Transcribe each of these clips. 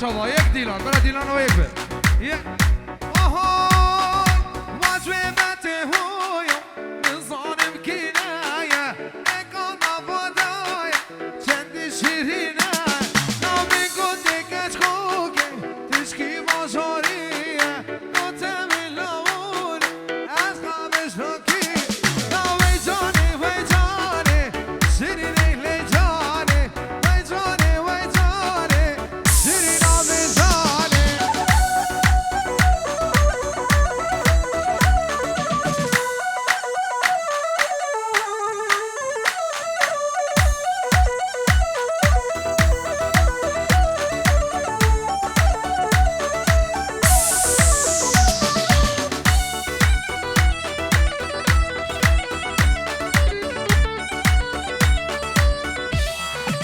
چاوا یک دیلان برا دیلان و یک بر یک آهای واجبت هویم نظارم کنایه اکان آبادایه چندی شیرینه نامی گوته کچ خوگه تشکی بازاریه نوتمی لاول از خوابش روکی ناوی جانی وی جانی شیرینه لی جانی وی جانی وی جانی شیرین آبی جانی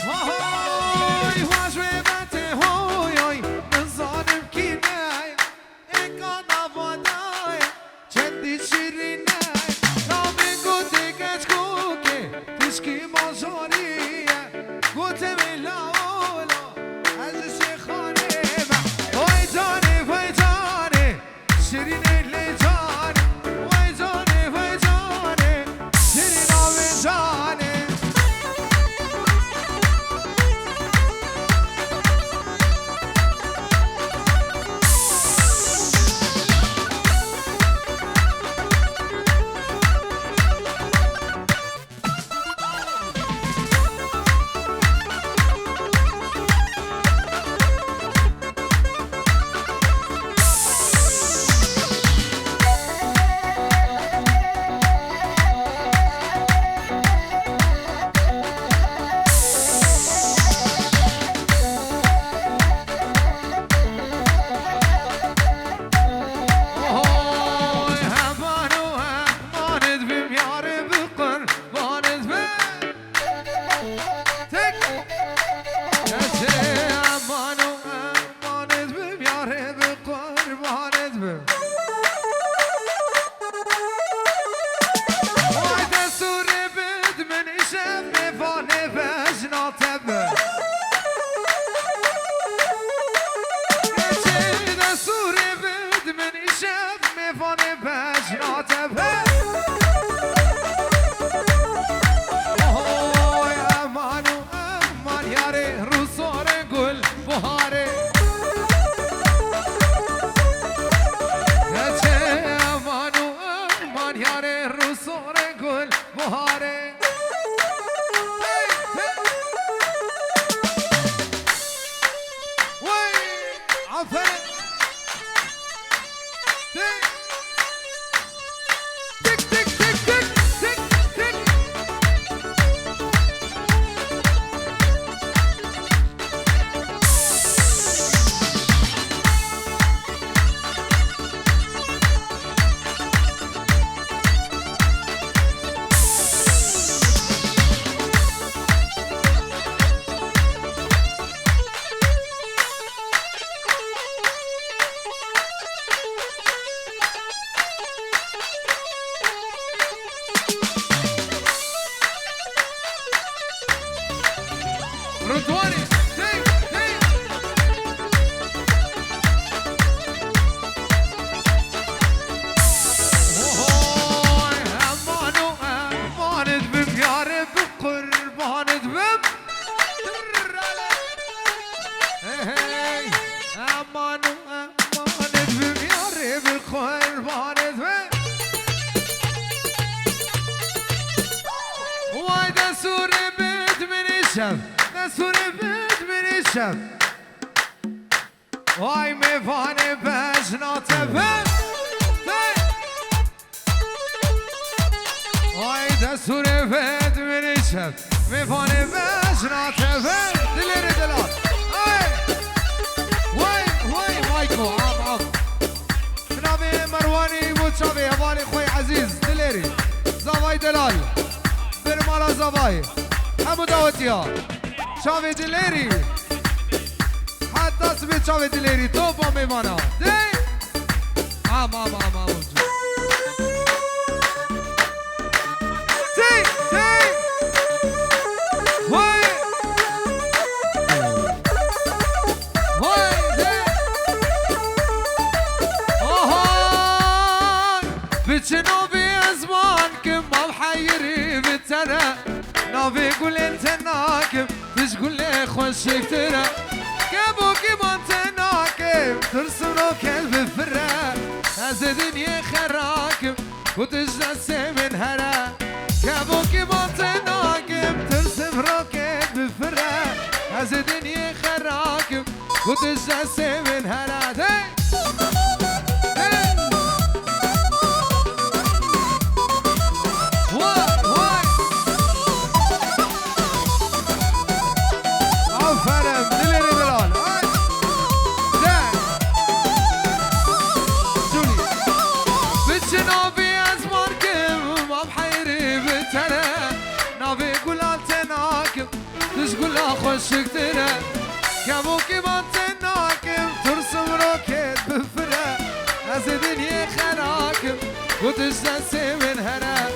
آهای واجبت هویای نظارم کنایه اکان آبادایه چندی شیرینه نامی گوته کچ خوگه تشکی بازاریه گوته میلاولا از شیخانه وای جانی وای جانی شیرینه لی جانی وای جانی وای جانی شیرین آبی جانی آهای همان و همانت بیم یاره بقربانت بیم تک کسی همان و همانت بیم یاره بقربانت بیم وای دستور بد من شب میفانه وجنات بیم کسی دستور بد من شب میفانه وجنات بیم آهای امان و امان یاره رو سار گل بهاره کسی امان و امان یاره رو سار گل بهاره وای عفن تک تک تک تک تک تک رضواني تك تك وهاي امان و امانت بم یاره بقربانت بم هی امان و امانت بم یاره بقربانت بم وای دستور بد منشم دستور بد منشم وای میوانه بجنات بم وای دستور بد منشم میوانه بجنات بم دلیر دلات وای وای مایکو عام جناب مروانی بود شاوی حوالی خوی عزیز دلیری زاوای دلال برمالا زاوای همو دعوتی ها شاوی دلیری حتی اسمی شاوی دلیری تو با میمانا دی عام تی وای وای خشكتنا كابوكي مانتناكم ترسلوا كلب فرا هذا دنيا خراكم وتجلس من هلا كابوكي مانتناكم ترسم روكت بفرا هذا دنيا خراكم وتجلس من هلا خشكتنا كابوكي بانتناكم ترسم روكت بفرا هذا دنيا خراكم وتجلسي من هنا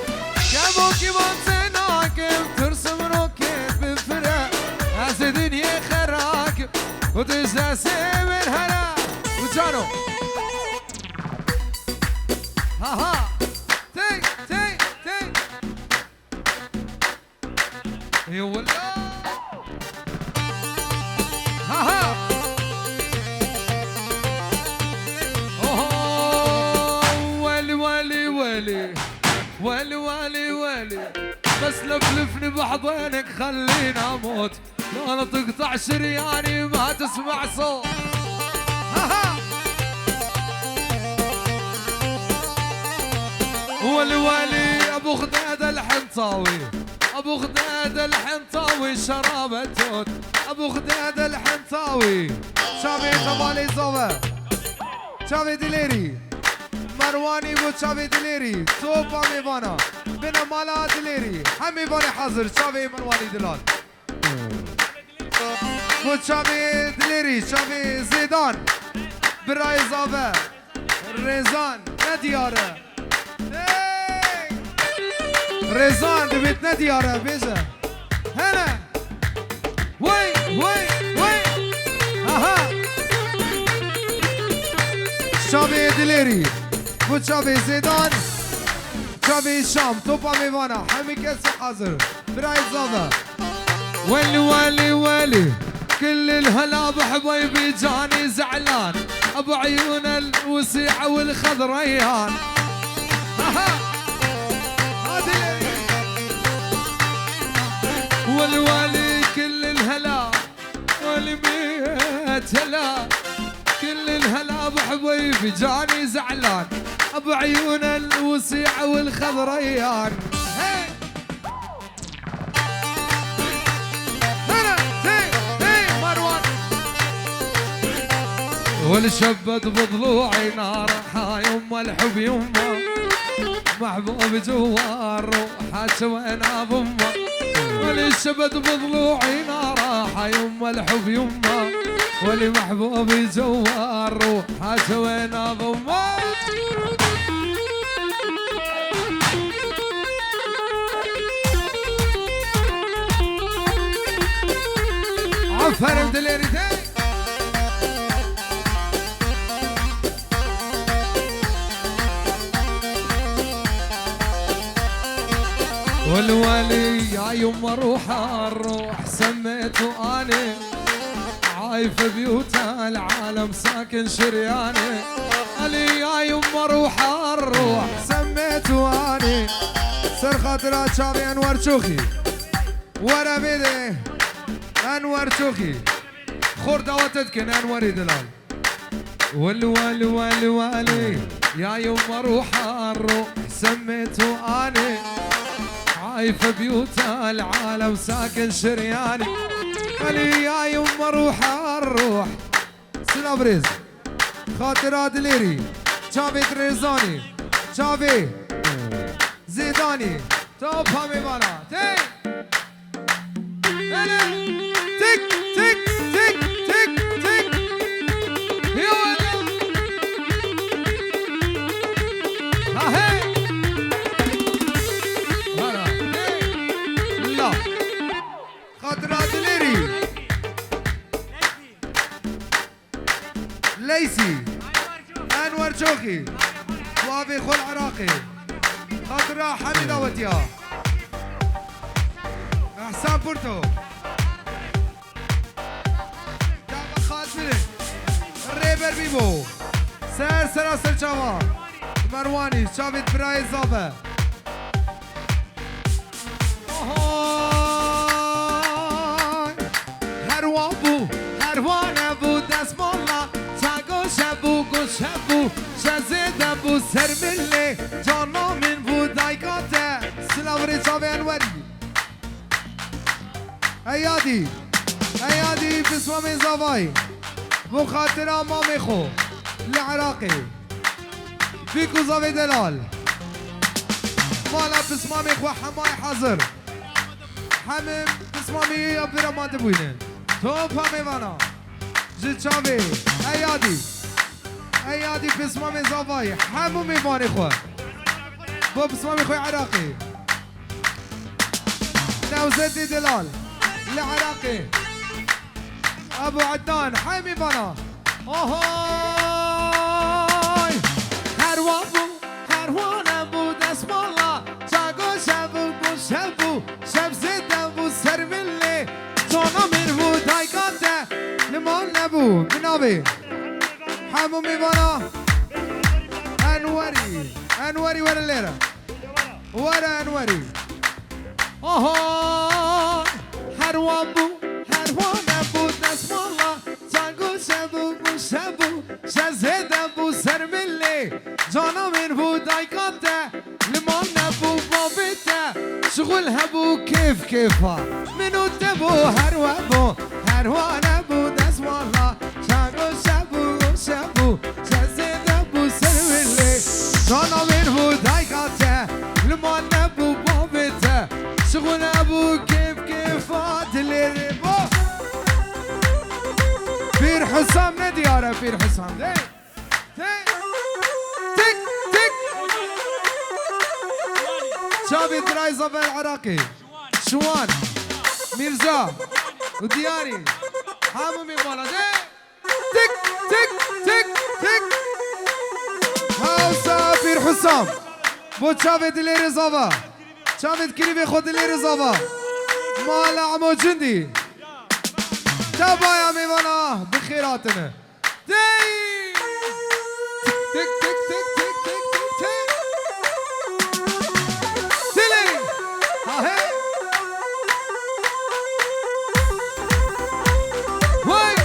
كابوكي بانتناكم ترسم روكت بفرا هذا دنيا خراكم وتجلسي من هنا وجانو ها تي تي تي اي والله ولي ولي ولي بس لفلفني بحضنك خليني اموت لا تقطع شرياني ما تسمع صوت ولي ولي ابو غداد الحنطاوي ابو غداد الحنطاوي شرابة توت ابو غداد الحنطاوي شافي طبالي زوبا شافي دليري مرواني بو شافي دليري صوبا ميفانا بنا مالا دليري هم ميفاني حاضر شافي مرواني دلال بو شافي دليري شافي زيدان براي زوبا ريزان ندياره ريزان دبيت ندياره بيجا هنا وي وي وي اها شافي دليري بو شافي زيدان شافي شام توبا ميفانا حمي كاسي حاضر براي زابا ولي ولي ولي كل الهلا بحبايبي جاني زعلان ابو عيون الوسيعه والخضريان والوالي كل الهلا والميت هلا كل الهلا بحبيبي جاني زعلان ابو عيون الوسيعه والخضريان هلا هي مروان والشبت بضلوعي نار يما الحب يما محبوب جوا الروح وين ابوما والشبت بضلوعي نار يما الحب يما ولي محبوبي جوا الروح وين ابوما عفر بدليري والولي يا يما روح الروح سميته اني عايف بيوت العالم ساكن شرياني علي يا يما روح الروح سميته اني سر خاطرات شافي انور شوخي ورا بيدي انور شوخي خردة وتدكن انور دلال والولي والي والي يا يما روح الروح سميته اني عايف بيوت العالم ساكن شرياني علي يا يما روح الروح سلابريز خاطرات دليري شافي تريزاني شافي زيداني توب همي بانا تك تك تك تك تك تك يلا ها خاطرات دليري ليسي انور شوخي وابي خل عراقي خاطرة حميد اوتيا احسان بورتو ریبر بیبو سر چاوا مروانی چاوید برای زابه هروانه بود دست مالا تگاشه بود گوشه بود شزیده بود سر ملی جانامین بود دایگاته سلاوری چاوی انوری ایادی بسمام زاوای بخاطر امام خو لعراقي فيكو زاوي دلال مالا بسمامي خو حماي حاضر حمم بسمامي ابرا ما تبوينه توب همي وانا جتشاوي ايادي بسمامي زاوي حمو ميواني خو بو بسمامي خو عراقي نوزتي دلال العراقي ابو عدنان حامي بنا اوهاي هروان ابو دست مالا چاگو شبو شب زده بو سر ملی تونا من بو دایگاته نمان نبو بنابی حمو میبانا انوری ورا لیره ورا انوری اوهاي هروان ابو دست مالا چاگو شبو شزده بو سر ملی جانا من بو دایگاته لمان نبو بابته شغل هبو کیفا منو تبو هروان ابو دست مالا چاگو شبو شزده بو سر ملی جانا من بو دایگاته لمان نبو بابته شغل هبو کیفا دلیره با بير حسام ندياره بير حسام تك شابي دراي زفر العراقي شوان ميرزا ودياني حامو ميمانا تك هاوسا بير حسام بو شابي دليري زفا شابي كريبي خود دليري زفا مال عمو جندي تابايا ميوانا بخيراتنا تك تلي هاهي واي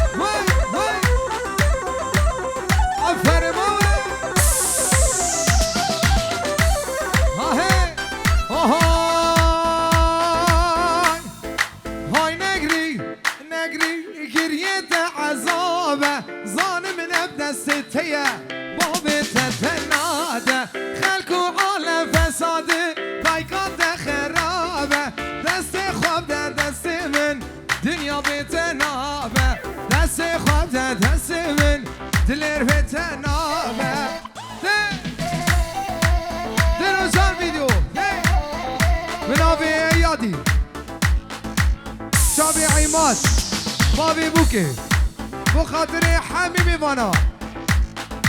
عفر مولا هاهي هاي نجري گریت عذابه ظالم نبدأ ستیه بابت تناده خلق و عالم فساده بایکات خرابه دست خواب ده دست من دنیا بتنابه دست خواب ده دست من دلر بتنابه درو جان ویدیو منابی ایادی شابی عیمات بابی بوکه بخاطر حمی میوانا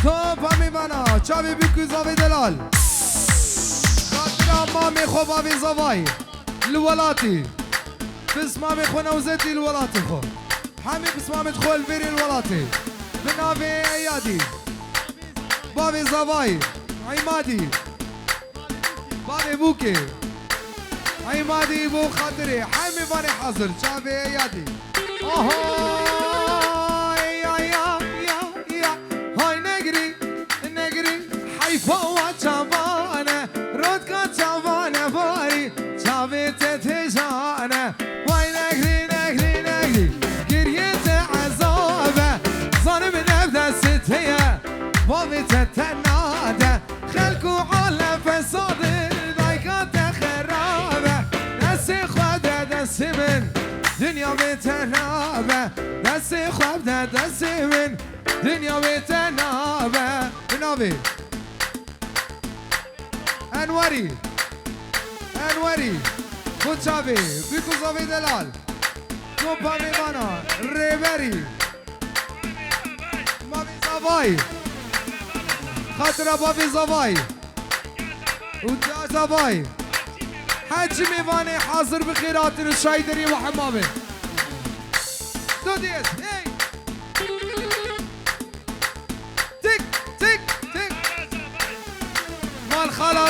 توپ میوانا چاوی بوکو زاوی دلال خاطر امامی خو بابی زاوی الولاتی بسمامي خو نوزتي الولاتی خو حمی بسمامت خو البيري الولاتی بنابي ايادي بابي زاوی عمادي بابي بوکه عمادي بو خاطري حمی باني حاضر چاوی ايادي هاي نجري حيفا وچوانه رودكا چوانه باري چاويت تجانه واي نجري گريت عذابه ظالم نبدا ستيه بابت تناده خلقو عالم فساده دايكات خرابه دست خواده دست من دنیا بتنابه دست خواب ده دست من دنیا بتنابه بنابه انوری خود چاوی بیکو زاوی دلال توپا میمانا ریبری مامی زاوی خاطر بابی زاوی اونجا زاوی حج میوانه حاضر بخیرات الشایدری و حمامه دو دیز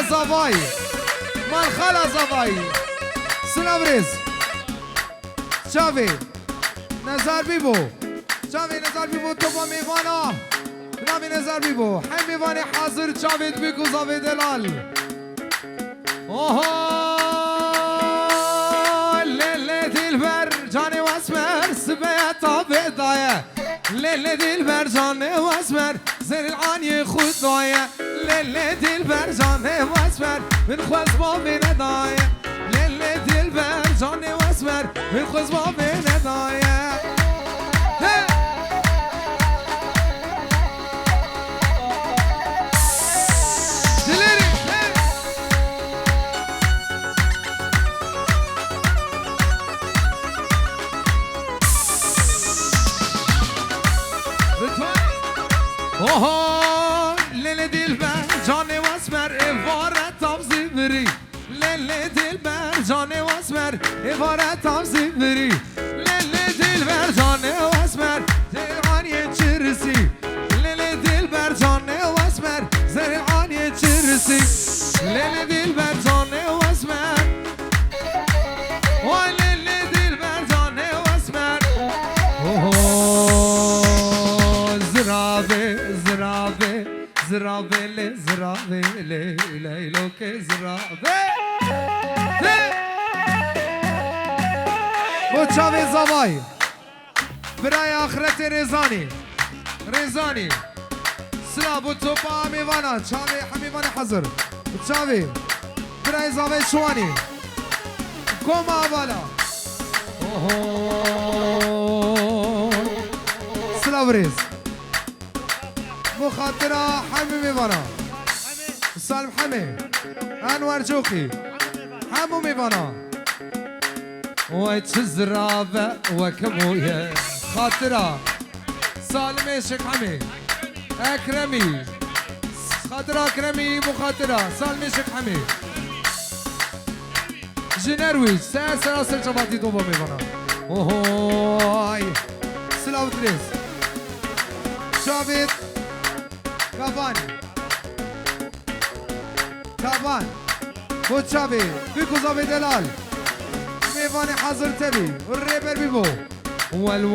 زافاي مال خلا زافاي سنابريز شافي نزار بيبو شافي نزار بيبو توبا ميفانا نامي نزار بيبو حمي فاني حاضر شافي بيكو زافي دلال اوه ليلة البر جاني واسمر سبيتا بيضايا ليلة البر جاني واسمر زين العاني خود ضايا ليلة البر جاني واسمر من خوز بابي ندايا ليلة البر جاني واسمر من خوز بابي ندايا اوه ليلة دلبر جاني واسمر افاره تابزي بري ليلة دلبر جاني واسمر افاره تابزي بري ليلة دلبر جاني واسمر زرعاني تشرسي ليلة دلبر جاني واسمر زرعاني تشرسي ليلة دلبر جاني واسمر وليلة دلبر جاني واسمر اوه زرابي لي زرابي لي ليلوكي زرابي بوتشافي زافاي براي آخرتي ريزاني سلا بوتوبا ميفانا تشافي حميفانا حزر بوتشافي براي زافاي شواني كوما بالا سلا بريز مخاطرة حمي ميفانا سالم حمي انور جوقي حمو ميفانا ويتشزرابة وكموية خاطرة سالم ايشك حمي اكرمي خاطرة اكرمي مخاطرة سالم ايشك حمي جنرويج سلاسل شباتي دوبا ميفانا اوهوي سلاو تريس شابت كافان بوتشافي بيكو زافي دلال ميفاني حاضر تبي والريبر بيبو وال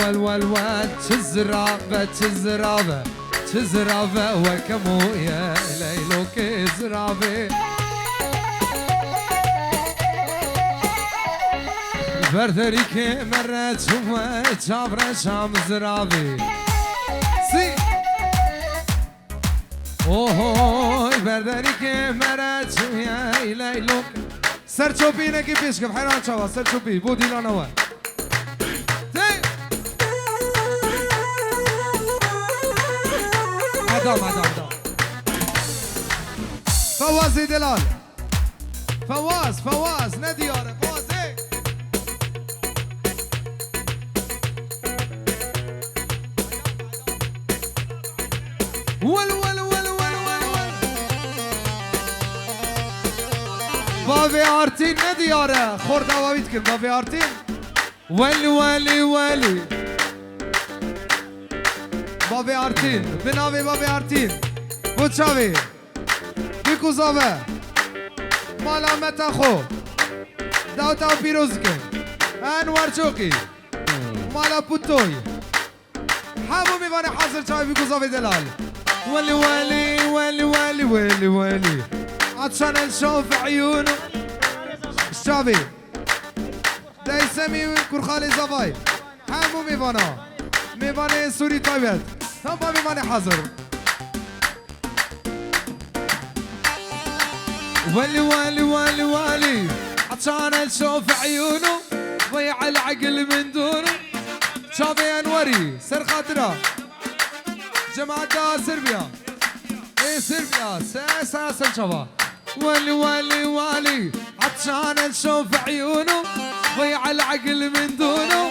تزرابة وكمويا ليلوكي زرابي بردريكي مرة شوفة جابرة شام زرابي سي اوه برداری که مرد شویه لیلوک سرچوبی نگی پیش کم حیران شوا سرچوبی بودی لانوه ادام فوازی دلال فواز ندیاره فوازی ول بابي آرتين ندياره خورد اوابيت كن بابي آرتين ولي بابي آرتين بناوي بابي آرتين بوتشاوي بيكو زابه مالا متاخو داوتا بيروزكن انوار جوقي مالا بوتوي حامو ميفاني حاضر شاوي بيكو زابه دلال ولي عطشان نشوف عيونه الشافي دا يسمي كرخالي زافاي حامو ميفاني سوري طيبت ثم ميفاني حاضر ولي عطشان نشوف عيونه ضيع العقل من دونه شافي انوري سر خاطره جماعة سربيا ايه سربيا ساسا شباب ولي عطشان نشوف عيونه ضيع العقل من دونه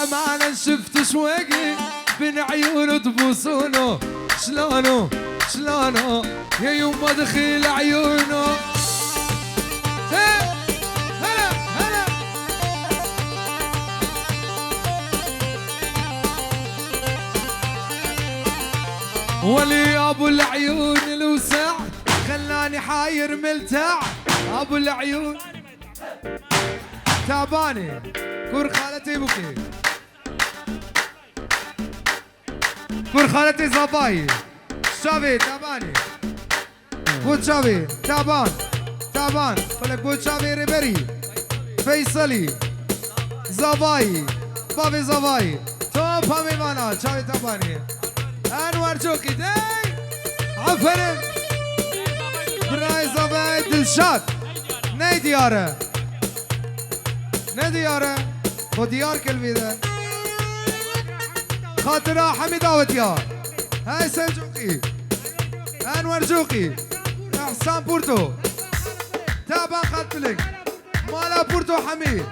امانه شفت شوقي بين عيونه تبوسونه شلونه يا يوم دخيل عيونه هلا ولي ابو العيون الوسع خلاني حاير ملتع ابو العيون تعباني كور خالتي بوكي كور خالتي زباي شافي تعباني بود شافي تعبان تعبان خلك بود شافي ريبري فيصلي زباي بابي زباي توب همي مانا شافي تعباني انور جوكي دي عفرن براي زباي دلشاد ني دياره نه دياره خو ديار كلمي ده خاطرة حمي دعوتيار هاي سلجوقي انور جوقي احسان بورتو تابع خاتلك مالا بورتو حميد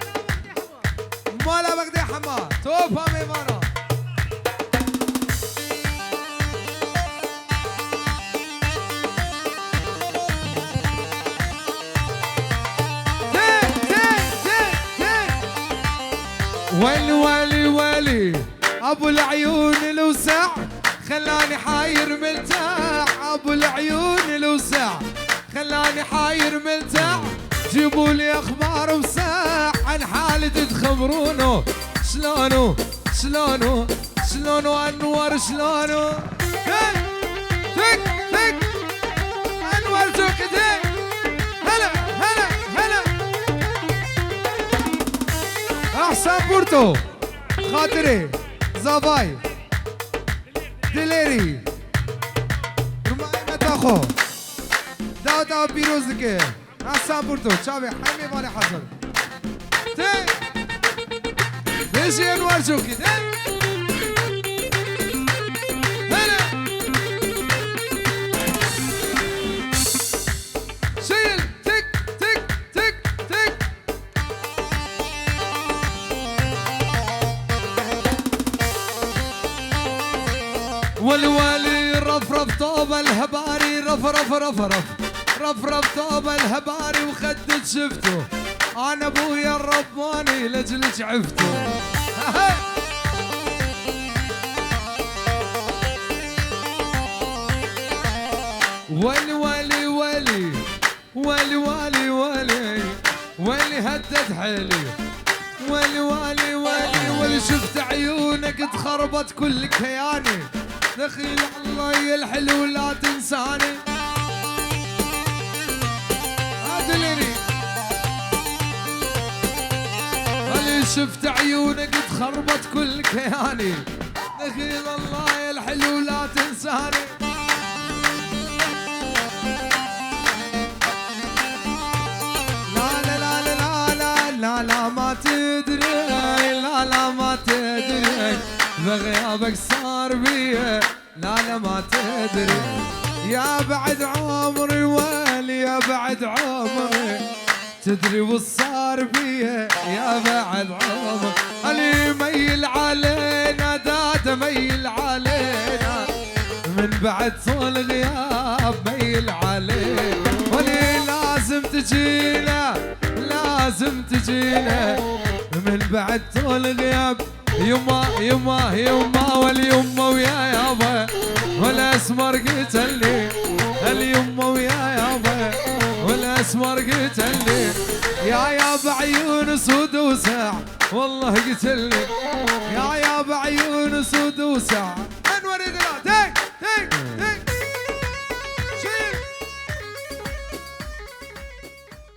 مالا بغدي حما توب همي مانا ويلي ويلي ويلي ابو العيون الوسع خلاني حاير ملتع ابو العيون الوسع خلاني حاير ملتع جيبوا لي اخبار وساع عن حالتي تخبرونه شلونه شلونه شلونه انور شلونه تك تك انور جوكتي هلا هلا هلا احسن بورتو خاطري زباي دليري رمائي متاخو داو داو بيروزكي احسن بورتو شابي حمي مالي حصل تي ليشي انوار شوكي تي هلا شيل تك تك تك تك والوالي رفرف طوب الهباري رفرف رفرف رفرف طوب الهباري وخدت شفته انا ابويا الرباني لاجلك عفته ولي ولي ولي ولي ولي ولي ولي هدت حيلي ولي ولي ولي ولي شفت عيونك تخربت كل كياني دخيل الله يا الحلو لا تنساني ادليني ولي شفت عيونك تخربت كل كياني دخيل الله يا الحلو لا تنساني لا لا ما تدري لا لا ما تدري بغيابك صار بيه لا لا ما تدري يا بعد عمري ويلي يا بعد عمري تدري وش صار بيه يا بعد عمري اللي يميل علينا داد ميل علينا من بعد طول غياب ميل علينا ولي لازم تجينا لازم تجينا من بعد طول غياب يما يما يما واليما ويا يابا والاسمر قتلني اليما ويا يابا والاسمر قتلني يا يابا عيون سود وسع والله قتلني يا يابا عيون سود وسع